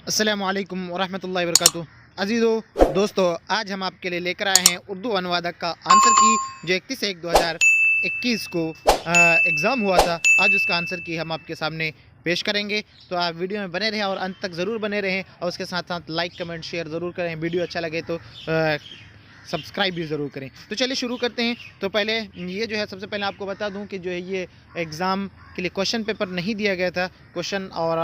अस्सलामुअलैकुम वरहमतुल्लाहि वबरकातुहू। अज़ीज़ो दोस्तों, आज हम आपके लिए लेकर आए हैं उर्दू अनुवादक का आंसर की, जो 31/1/2021 को एग्ज़ाम हुआ था। आज उसका आंसर की हम आपके सामने पेश करेंगे। तो आप वीडियो में बने रहें और अंत तक ज़रूर बने रहें, और उसके साथ साथ लाइक कमेंट शेयर ज़रूर करें। वीडियो अच्छा लगे तो सब्सक्राइब भी ज़रूर करें। तो चलिए शुरू करते हैं। तो पहले ये जो है, सबसे पहले आपको बता दूं कि जो है ये एग्ज़ाम के लिए क्वेश्चन पेपर नहीं दिया गया था। क्वेश्चन और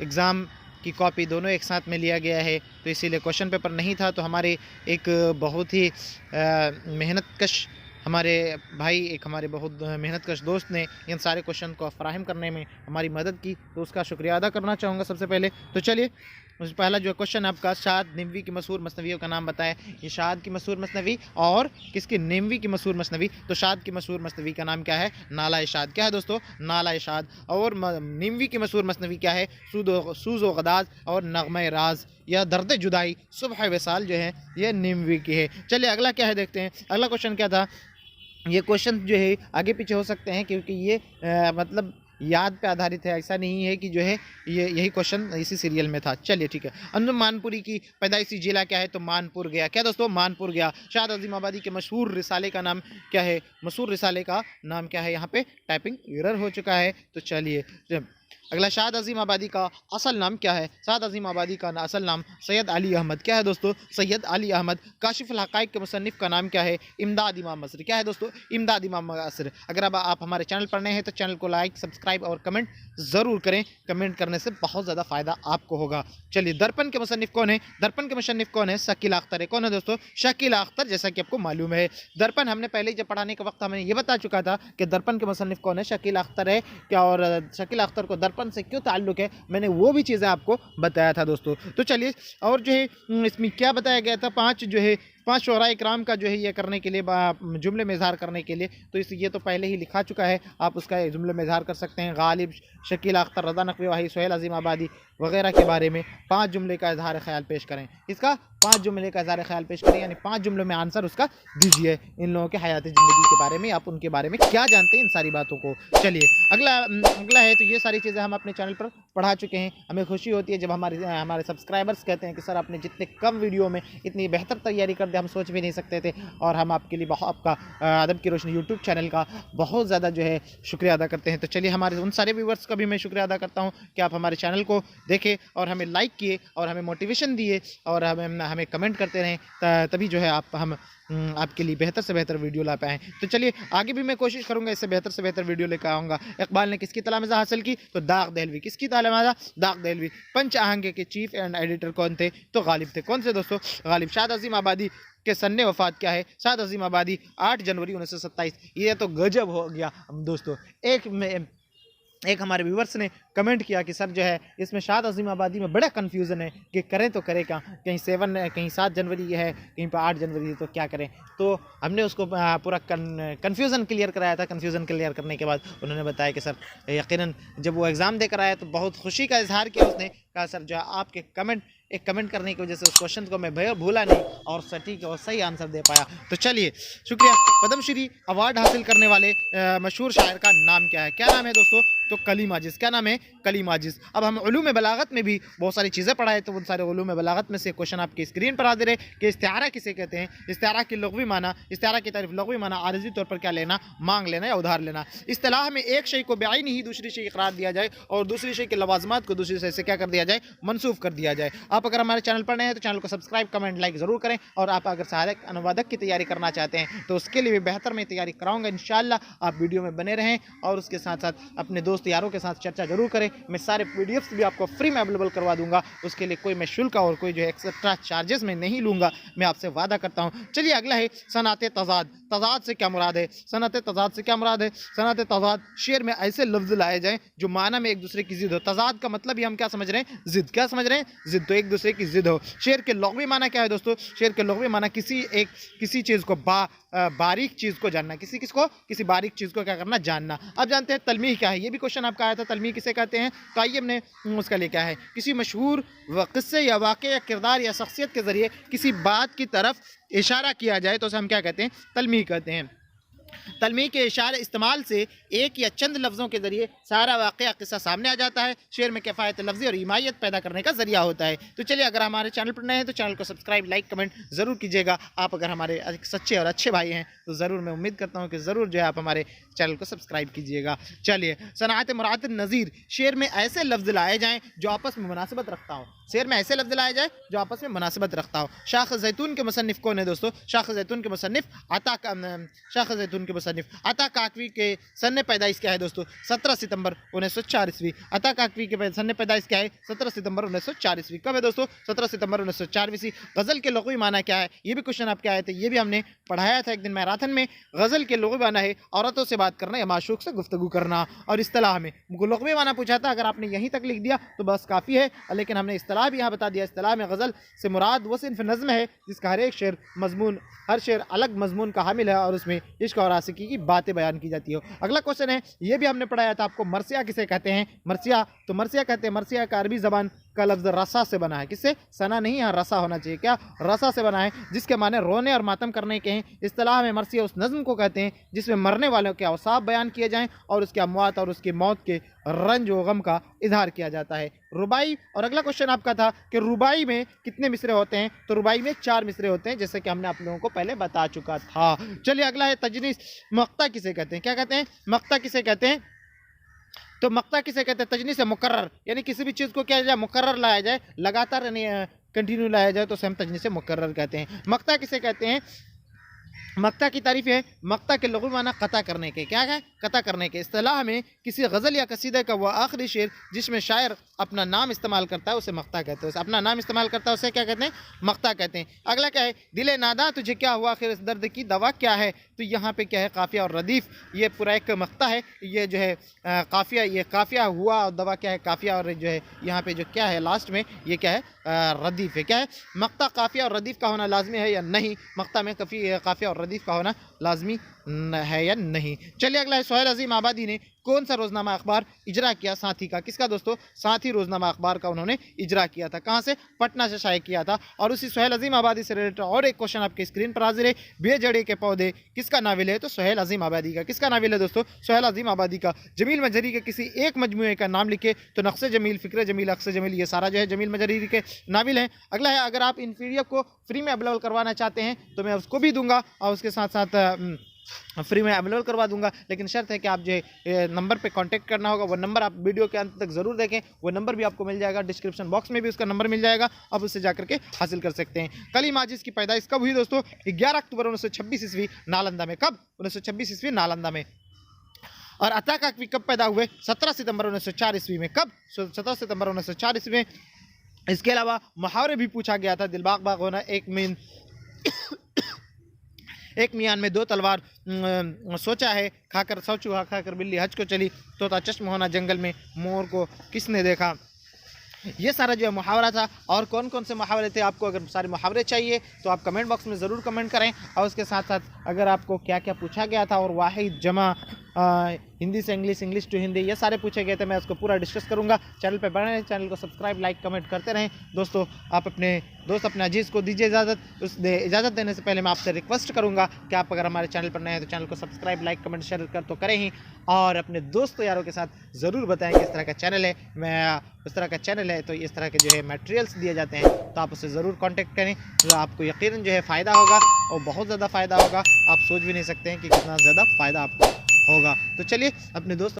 एग्ज़ाम की कॉपी दोनों एक साथ में लिया गया है, तो इसीलिए क्वेश्चन पेपर नहीं था। तो हमारे एक बहुत ही मेहनत कश हमारे भाई, एक हमारे बहुत मेहनत कश दोस्त ने इन सारे क्वेश्चन को फ़राहम करने में हमारी मदद की, तो उसका शुक्रिया अदा करना चाहूँगा सबसे पहले। तो चलिए, पहला जो क्वेश्चन आपका, शाद निम्वी की मशहूर मसनवियों का नाम बताएं। ये शाद की मशहूर मसनवी और किसकी, निम्वी की मशहूर मसनवी। तो शाद की मशहूर मसनवी का नाम क्या है? नाला शाद। क्या है दोस्तों? नाला शाद। और निम्वी की मशहूर मसनवी क्या है? सूज़ व गदाज और नगमे राज या दर्द जुदाई सुबह वसाल जो है ये निम्वी की है। चलिए अगला क्या है देखते हैं। अगला क्वेश्चन क्या था? ये क्वेश्चन जो है आगे पीछे हो सकते हैं, क्योंकि ये मतलब याद पे आधारित है। ऐसा नहीं है कि जो है ये यही क्वेश्चन इसी सीरियल में था। चलिए ठीक है। अंजुम मानपुरी की पैदाइशी जिला क्या है? तो मानपुर गया। क्या दोस्तों? मानपुर गया। शाद अजीम आबादी के मशहूर रिसाले का नाम क्या है? मशहूर रिसाले का नाम क्या है? यहाँ पे टाइपिंग एरर हो चुका है। तो चलिए अगला, शाद अजीम आबादी का असल नाम क्या है? शाद अजीम आबादी का असल नाम सैयद अली अहमद। क्या है दोस्तों? सैयद अली अहमद। काशिफ अल हक़ाइक़ के मुसन्निफ़ का नाम क्या है? इमदाद इमाम मसरी। क्या है दोस्तों? इमदाद इमाम मसरी। अगर अब आप हमारे चैनल पर नए हैं तो चैनल को लाइक सब्सक्राइब और कमेंट ज़रूर करें। कमेंट करने से बहुत ज़्यादा फ़ायदा आपको होगा। चलिए, दर्पण के मुसन्निफ़ कौन है? दर्पण के मुसन्निफ़ कौन है? शकील अख्तर है। कौन है दोस्तों? शकील अख्तर, जैसा कि आपको मालूम है। दर्पण हमने पहले जब पढ़ाने के वक्त हमें ये बता चुका था कि दर्पण के मुसन्निफ़ कौन है? शकील अख्तर है। क्या, और शकील अख्तर को दर्पण से क्यों ताल्लुक़ है, मैंने वो भी चीज़ें आपको बताया था दोस्तों। तो चलिए, और जो है इसमें क्या बताया गया था, 5 जो है 5 शुअराए इकराम का जो है ये करने के लिए, जुमले में इज़हार करने के लिए। तो ये तो पहले ही लिखा चुका है, आप उसका जुमले में इज़हार कर सकते हैं। गालिब, शकील अख्तर, रज़ा नकवी, वाही, सोहेल अजीम आबादी वगैरह के बारे में 5 जुमले का इज़हार ख्याल पेश करें। इसका 5 जुमले का इज़हार ख्याल पेश करें, यानी 5 जुमलों में आंसर उसका दीजिए। इन लोगों के हयाती ज़िंदगी के बारे में, आप उनके बारे में क्या जानते हैं, इन सारी बातों को। चलिए अगला है। तो ये सारी चीज़ें हम अपने चैनल पर पढ़ा चुके हैं। हमें खुशी होती है जब हमारे सब्सक्राइबर्स कहते हैं कि सर आपने जितने कम वीडियो में इतनी बेहतर तैयारी कर दी, हम सोच भी नहीं सकते थे। और हम आपके लिए आपका अदब की रोशनी यूट्यूब चैनल का बहुत ज़्यादा जो है शुक्रिया अदा करते हैं। तो चलिए, हमारे उन सारे व्यूवर्स का भी मैं शुक्रिया अदा करता हूँ कि आप हमारे चैनल को देखें और हमें लाइक किए और हमें मोटिवेशन दिए और हमें कमेंट करते रहें, तभी जो है हम आपके लिए बेहतर से बेहतर वीडियो ला पाएँ। तो चलिए, आगे भी मैं कोशिश करूंगा इससे बेहतर से बेहतर वीडियो लेकर आऊँगा। इकबाल ने किसकी तलामज़ा हासिल की? तो दाग दहलवी। किसकी तलामज़ा? दाग दहलवी। पंच आहंगे के चीफ एंड एडिटर कौन थे? तो गालिब थे। कौन से दोस्तों? गालिब। शाद अजीम आबादी के सन्ने वफ़ात क्या है? शाद अजीम आबादी 8 जनवरी 1927। ये तो गजब हो गया दोस्तों। एक हमारे व्यूवर्स ने कमेंट किया कि सर जो है इसमें शाद अजीम आबादी में बड़ा कन्फ्यूज़न है कि करें तो करें क्या, कहीं 7 जनवरी ये है, कहीं पर 8 जनवरी है, तो क्या करें। तो हमने उसको पूरा कन्फ्यूज़न क्लियर कराया था। कन्फ्यूज़न क्लियर करने के बाद उन्होंने बताया कि सर यकीनन जब वो एग्ज़ाम देकर आया तो बहुत खुशी का इजहार किया उसने। कहा सर जो है आपके एक कमेंट करने की वजह से उस क्वेश्चन को मैं भूला नहीं और सटीक और सही आंसर दे पाया। तो चलिए शुक्रिया। पद्मश्री अवार्ड हासिल करने वाले मशहूर शायर का नाम क्या है? क्या नाम है दोस्तों? तो कली माजिद। क्या नाम है? कली माजिद। अब हम उलूम बलागत में भी बहुत सारी चीज़ें पढ़ाए, तो उन सारे उलूम बलागत में से क्वेश्चन आपकी स्क्रीन पर आ दे रहे कि इस्तिआरा किसे कहते हैं? इस्तिआरा की लुग़वी माना, इस्तिआरा की तारीफ लुग़वी माना आरिज़ी तौर पर क्या लेना, मांग लेना या उधार लेना। इस्तिलाह में एक शय को बेआइनी ही दूसरी शय करार दिया जाए और दूसरी शय के लवाजमात को दूसरी शय से क्या कर दिया जाए? मनसूफ कर दिया जाए। आप अगर हमारे चैनल पर नए हैं तो चैनल को सब्सक्राइब कमेंट लाइक ज़रूर करें। और आप अगर सहायक अनुवादक की तैयारी करना चाहते हैं तो उसके लिए भी बेहतर मैं तैयारी कराऊंगा इंशाल्लाह। आप वीडियो में बने रहें और उसके साथ साथ अपने दोस्त यारों के साथ चर्चा जरूर करें। मैं सारे पीडीएफ्स भी आपको फ्री में अवेलेबल करवा दूंगा। उसके लिए कोई मैं शुल्क और कोई जो एक्स्ट्रा चार्जेस मैं नहीं लूँगा, मैं आपसे वादा करता हूँ। चलिए अगला है सनात तज़ाद। तज़ाद से क्या मुराद है? सनत तज़ाद से क्या मुराद है? सनत तज़ाद, शेर में ऐसे लफ्ज़ लाए जाएँ जो माना में एक दूसरे की ज़िद हो। तज़ाद का मतलब ही हम क्या समझ रहे हैं? ज़िद। क्या समझ रहे हैं? ज़िद। तो एक दूसरे की ज़िद हो। शेर के लुग़वी माना क्या है दोस्तों? शेर के लुग़वी माना किसी चीज़ को बारीक चीज़ को जानना, किसी बारीक चीज़ को क्या करना, जानना। अब जानते हैं तलमीह क्या है। ये भी क्वेश्चन आपका आया था, तलमीह किसे कहते हैं? तो आइए हमने उसका लिए क्या है, किसी मशहूर किस्से या वाक़े या किरदार या शख्सियत के ज़रिए किसी बात की तरफ इशारा किया जाए तो उसे हम क्या कहते हैं? तलमीह कहते हैं। तलमीह के इशारे इस्तेमाल से एक या चंद लफ्ज़ों के ज़रिए सारा वाक़या किस्सा सामने आ जाता है। शेर में किफ़ायत लफ्ज़ी और हिमायत पैदा करने का ज़रिया होता है। तो चलिए, अगर हमारे चैनल पर नए हैं तो चैनल को सब्सक्राइब, लाइक, कमेंट ज़रूर कीजिएगा। आप अगर हमारे सच्चे और अच्छे भाई हैं तो ज़रूर मैं उम्मीद करता हूँ कि ज़रूर जो है आप हमारे चैनल को सब्सक्राइब कीजिएगा। चलिए, सनाअत मुराद नज़ीर, शेर में ऐसे लफ्ज़ लाए जाएँ जो आपस में मुनासिबत रखता हो। शेर में ऐसे लफ्ज़ लाए जाए जो आपस में मुनासिबत रखता हो। शाख ज़ैतून के मुसन्निफ़ कौन है दोस्तों? शाख ज़ैतून के मुसन्निफ़ शाख ज़ैतून के मुसन्निफ़ अता काकवी के सन पैदाइश क्या है दोस्तों? 17 सितंबर 1904 ईस्वी। अता काकवी के सन पैदाइश क्या है? 17 सितंबर 1904 ईस्वी। कब है दोस्तों? 17 सितंबर 1904 ईस्वी। गज़ल के लुग़वी माना क्या है? ये भी क्वेश्चन आपके आए थे, ये भी हमने पढ़ाया था एक दिन मैराथन में। गज़ल के लुग़वी माना है औरतों से बात करना या माशूक से गुफ्तगू करना। और इस्तिलाह में लुग़वी माना पूछा था, अगर आपने यहीं तक लिख दिया तो बस काफ़ी है, लेकिन हमने इस्तिलाह भी यहाँ बता दिया। इस्तिलाह में गज़ल से मुराद वो सिन्फ़ नज़्म है जिसका हर एक शेर मज़मून, हर शेर अलग मज़मून का हामिल है और उसमें इश्क और आशिकी की बातें बयान की जाती हो। अगला क्वेश्चन है, ये भी हमने पढ़ाया था आपको, मरसिया किसे कहते हैं? मरसिया, तो मरसिया कहते हैं, मरसिया का अरबी ज़बान का लफ्ज़ रसा से बना है। किससे? सना नहीं, यहाँ रसा होना चाहिए। क्या? रसा से बना है, जिसके माने रोने और मातम करने के हैं। इस्तिलाह में मरसिया उस नज़्म को कहते हैं जिसमें मरने वालों के औसाफ बयान किए जाएँ और उसके अमवात और उसकी मौत के रंज व गम का इजहार किया जाता है। रुबाई, और अगला क्वेश्चन आपका था कि रुबाई में कितने मिसरे होते हैं? तो रुबाई में 4 मिसरे होते हैं, जैसे कि हमने आप लोगों को पहले बता चुका था। चलिए, अगला है तजनीस। मक्ता किसे कहते हैं? क्या कहते हैं? मक्ता किसे कहते हैं? तो मक्ता किसे कहते हैं? तजनीस से मुकर्रर, यानी किसी भी चीज़ को क्या जाए, मुकर्रर लाया जाए, लगातार यानी कंटिन्यू लाया जाए तो उसे हम तजनीस से मुकर्रर कहते हैं। मक्ता किसे कहते हैं? मक्ता की तारीफ है, मक्ता के लुग़वी माना कता करने के। क्या है? कता करने के। इस्तिलाह में किसी गज़ल या कसीदे का वह आखिरी शेर जिसमें शायर अपना नाम इस्तेमाल करता है उसे मक्ता कहते हैं। अपना नाम इस्तेमाल करता है उसे क्या कहते हैं? मक्ता कहते हैं। अगला क्या है? दिले नादा तुझे क्या हुआ, आखिर इस दर्द की दवा क्या है? तो यहाँ पे क्या है? काफ़िया और रदीफ़, ये पूरा एक मक्ता है। ये जो है काफ़िया, ये काफ़िया हुआ और दवा क्या है? काफ़िया, और जो है यहाँ पे जो क्या है लास्ट में ये क्या है? रदीफ़ है। क्या है? मक्ता काफ़िया और रदीफ़ का होना लाजमी है या नहीं? मक्ता में काफ़िया और रदीफ़ का होना लाजमी है या नहीं? चलिए, अगला है, सुहेल अजीम आबादी ने कौन सा रोज़नामा अखबार इजरा किया? साथी का। किसका दोस्तों? साथी रोज़नामा अखबार का उन्होंने इजरा किया था। कहाँ से? पटना से शाये किया था। और उसी सुहेल अजीम आबादी से रिलेटेड और एक क्वेश्चन आपके स्क्रीन पर हाजिर है। बेजड़े के पौधे किसका नाविल है? तो सुहेल अजीम आबादी का। किसका नाविल है दोस्तों? सुहेल अजीम आबादी का। जमील मजहरी के किसी एक मजमूए का नाम लिखे तो नक्श जमील, फ़िक्र जमील, अक्स जमील, ये सारा जो है जमील मजहरी के नाविल हैं। अगला है, अगर आप इन PDF को फ्री में अवेलेबल करवाना चाहते हैं तो मैं उसको भी दूंगा और उसके साथ साथ फ्री में अवेलेबल करवा दूंगा, लेकिन शर्त है कि आप जो नंबर पे कांटेक्ट करना होगा। वो नंबर आप वीडियो के अंत तक ज़रूर देखें, वो नंबर भी आपको मिल जाएगा, डिस्क्रिप्शन बॉक्स में भी उसका नंबर मिल जाएगा, आप उससे जाकर के हासिल कर सकते हैं। कलीम आजिज़ की पैदाइश कब हुई दोस्तों? 11 अक्टूबर 1926 ईस्वी नालंदा में। कब? 1926 ईस्वी नालंदा में। और अता काकवी कब पैदा हुए? 17 सितंबर 1904 ईस्वी में। कब? 17 सितंबर 1904 ईस्वी में। इसके अलावा मुहावरे भी पूछा गया था। दिलबाग बाग होना, एक मियान में 2 तलवार, सोचा है खाकर सौ चूहा, खाकर बिल्ली हज को चली, तोता चश्म होना, जंगल में मोर को किसने देखा। ये सारा जो है मुहावरा था। और कौन कौन से मुहावरे थे? आपको अगर सारे मुहावरे चाहिए तो आप कमेंट बॉक्स में ज़रूर कमेंट करें। और उसके साथ साथ अगर आपको क्या क्या पूछा गया था और वाहिद जमा हिंदी से इंग्लिश, इंग्लिश टू हिंदी, ये सारे पूछे गए थे, मैं उसको पूरा डिस्कस करूंगा। चैनल पे बने रहें, चैनल को सब्सक्राइब, लाइक, कमेंट करते रहें। दोस्तों, आप अपने अजीज़ को दीजिए इजाज़त। इजाज़त देने से पहले मैं आपसे रिक्वेस्ट करूंगा कि आप अगर हमारे चैनल पर नए हैं तो चैनल को सब्सक्राइब, लाइक, कमेंट, शेयर कर तो करें ही, और अपने दोस्तों यारों के साथ ज़रूर बताएं कि इस तरह का चैनल है, मैं इस तरह का चैनल है तो इस तरह के जो है मटेरियल्स दिए जाते हैं, तो आप उससे ज़रूर कांटेक्ट करें। जो आपको यकीनन जो है फ़ायदा होगा और बहुत ज़्यादा फ़ायदा होगा। आप सोच भी नहीं सकते हैं कि कितना ज़्यादा फ़ायदा आपको होगा। तो चलिए, अपने दोस्त